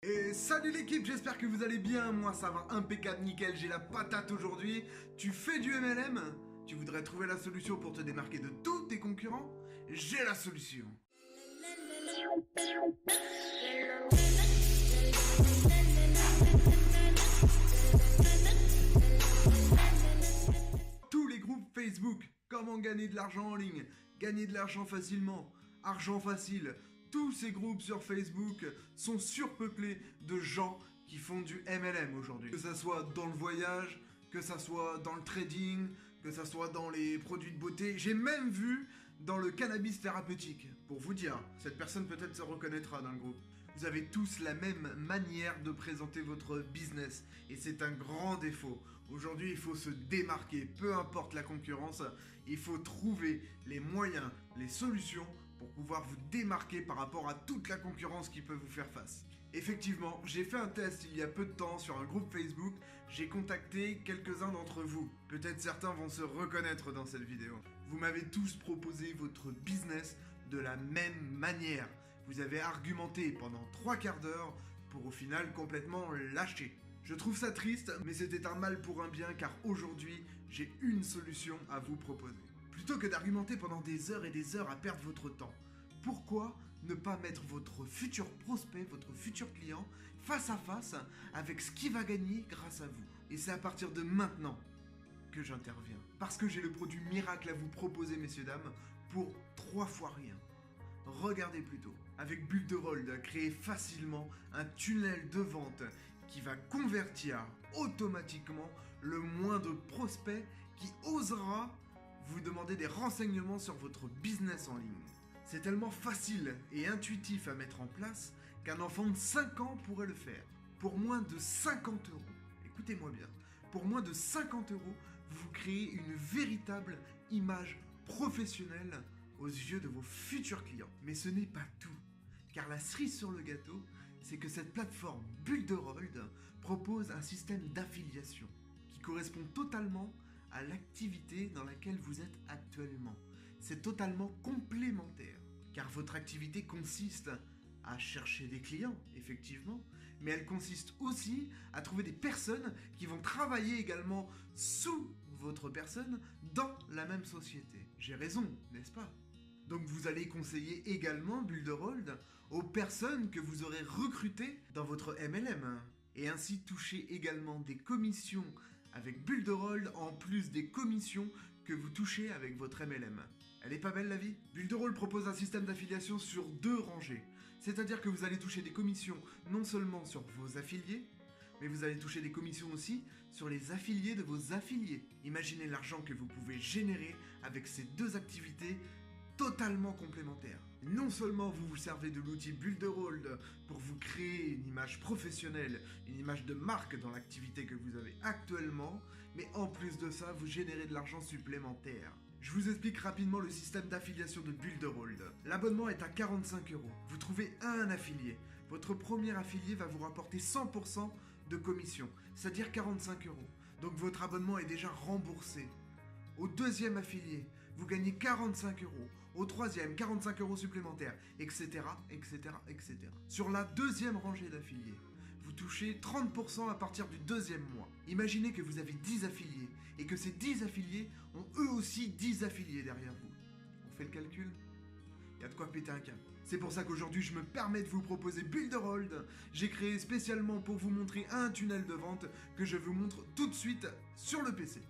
Et salut l'équipe, j'espère que vous allez bien, moi ça va impeccable, nickel, j'ai la patate aujourd'hui. Tu fais du MLM? Tu voudrais trouver la solution pour te démarquer de tous tes concurrents? J'ai la solution. Tous les groupes Facebook, comment gagner de l'argent en ligne, gagner de l'argent facilement, argent facile. Tous ces groupes sur Facebook sont surpeuplés de gens qui font du MLM aujourd'hui. Que ça soit dans le voyage, que ça soit dans le trading, que ça soit dans les produits de beauté. J'ai même vu dans le cannabis thérapeutique. Pour vous dire, cette personne peut-être se reconnaîtra dans le groupe. Vous avez tous la même manière de présenter votre business et c'est un grand défaut. Aujourd'hui, il faut se démarquer, peu importe la concurrence, il faut trouver les moyens, les solutions pour pouvoir vous démarquer par rapport à toute la concurrence qui peut vous faire face. Effectivement, j'ai fait un test il y a peu de temps sur un groupe Facebook, j'ai contacté quelques-uns d'entre vous. Peut-être certains vont se reconnaître dans cette vidéo. Vous m'avez tous proposé votre business de la même manière. Vous avez argumenté pendant 3 quarts d'heure pour au final complètement lâcher. Je trouve ça triste, mais c'était un mal pour un bien car aujourd'hui, j'ai une solution à vous proposer. Plutôt que d'argumenter pendant des heures et des heures à perdre votre temps, pourquoi ne pas mettre votre futur prospect, votre futur client, face à face avec ce qu'il va gagner grâce à vous? Et c'est à partir de maintenant que j'interviens. Parce que j'ai le produit miracle à vous proposer, messieurs, dames, pour 3 fois rien. Regardez plutôt. Avec Builderall, créez facilement un tunnel de vente qui va convertir automatiquement le moindre prospect qui osera vous demander des renseignements sur votre business en ligne. C'est tellement facile et intuitif à mettre en place qu'un enfant de 5 ans pourrait le faire. Pour moins de 50 euros, écoutez-moi bien, pour moins de 50 euros, vous créez une véritable image professionnelle aux yeux de vos futurs clients. Mais ce n'est pas tout, car la cerise sur le gâteau, c'est que cette plateforme Builderall propose un système d'affiliation qui correspond totalement à l'activité dans laquelle vous êtes actuellement. C'est totalement complémentaire, car votre activité consiste à chercher des clients, effectivement, mais elle consiste aussi à trouver des personnes qui vont travailler également sous votre personne dans la même société. J'ai raison, n'est-ce pas? Donc vous allez conseiller également Builderall aux personnes que vous aurez recrutées dans votre MLM, et ainsi toucher également des commissions avec Builderall en plus des commissions que vous touchez avec votre MLM. Elle est pas belle la vie? Builderall propose un système d'affiliation sur 2 rangées, c'est-à-dire que vous allez toucher des commissions non seulement sur vos affiliés, mais vous allez toucher des commissions aussi sur les affiliés de vos affiliés. Imaginez l'argent que vous pouvez générer avec ces 2 activités totalement complémentaires. Non seulement vous vous servez de l'outil Builderall pour vous créer une image professionnelle, une image de marque dans l'activité que vous avez actuellement, mais en plus de ça, vous générez de l'argent supplémentaire. Je vous explique rapidement le système d'affiliation de Builderall. L'abonnement est à 45 euros. Vous trouvez un affilié. Votre premier affilié va vous rapporter 100% de commission, c'est-à-dire 45 euros. Donc votre abonnement est déjà remboursé. Au deuxième affilié, vous gagnez 45 euros. Au troisième, 45 euros supplémentaires, etc., etc., etc. Sur la deuxième rangée d'affiliés, vous touchez 30% à partir du 2e mois. Imaginez que vous avez 10 affiliés et que ces 10 affiliés ont eux aussi 10 affiliés derrière vous. On fait le calcul? Il y a de quoi péter un câble. C'est pour ça qu'aujourd'hui, je me permets de vous proposer Builderall. J'ai créé spécialement pour vous montrer un tunnel de vente que je vous montre tout de suite sur le PC.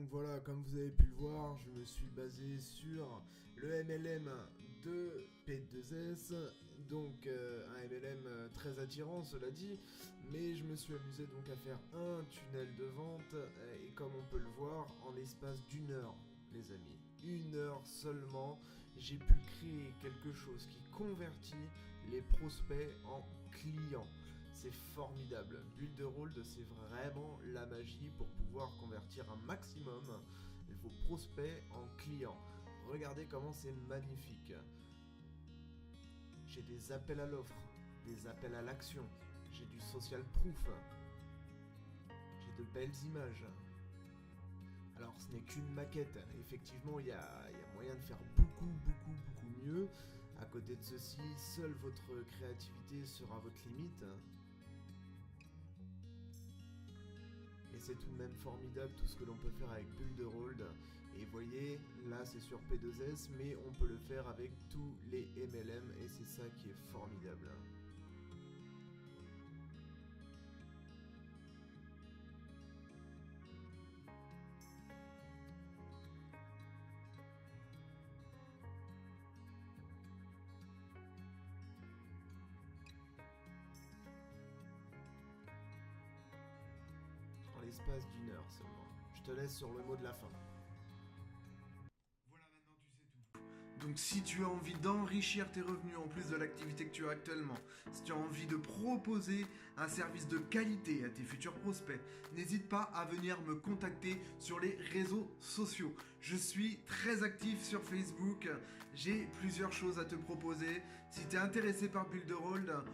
Donc voilà, comme vous avez pu le voir, je me suis basé sur le MLM de P2S, donc un MLM très attirant cela dit, mais je me suis amusé donc à faire un tunnel de vente, et comme on peut le voir, en l'espace d'1 heure, les amis, 1 heure seulement, j'ai pu créer quelque chose qui convertit les prospects en clients. C'est formidable. Builderall, c'est vraiment la magie pour pouvoir convertir un maximum vos prospects en clients. Regardez comment c'est magnifique. J'ai des appels à l'offre, des appels à l'action, j'ai du social proof, j'ai de belles images. Alors ce n'est qu'une maquette, effectivement il y a moyen de faire beaucoup mieux. À côté de ceci, seule votre créativité sera votre limite. Et c'est tout de même formidable tout ce que l'on peut faire avec Builderall. Et voyez, là c'est sur P2S, mais on peut le faire avec tous les MLM et c'est ça qui est formidable. En l'espace d'1 heure seulement. Je te laisse sur le mot de la fin. Voilà, maintenant tu sais tout. Donc si tu as envie d'enrichir tes revenus en plus de l'activité que tu as actuellement, si tu as envie de proposer un service de qualité à tes futurs prospects, n'hésite pas à venir me contacter sur les réseaux sociaux. Je suis très actif sur Facebook, j'ai plusieurs choses à te proposer. Si tu es intéressé par Builderall,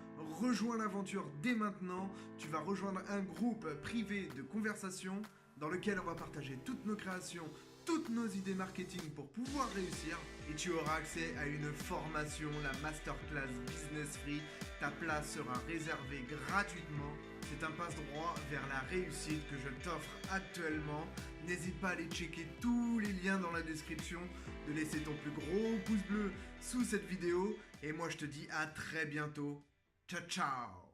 rejoins l'aventure dès maintenant. Tu vas rejoindre un groupe privé de conversation dans lequel on va partager toutes nos créations, toutes nos idées marketing pour pouvoir réussir, et tu auras accès à une formation, la Masterclass Business Free. Ta place sera réservée gratuitement. C'est un passe-droit vers la réussite que je t'offre actuellement. N'hésite pas à aller checker tous les liens dans la description, de laisser ton plus gros pouce bleu sous cette vidéo, et moi je te dis à très bientôt. Ciao ciao.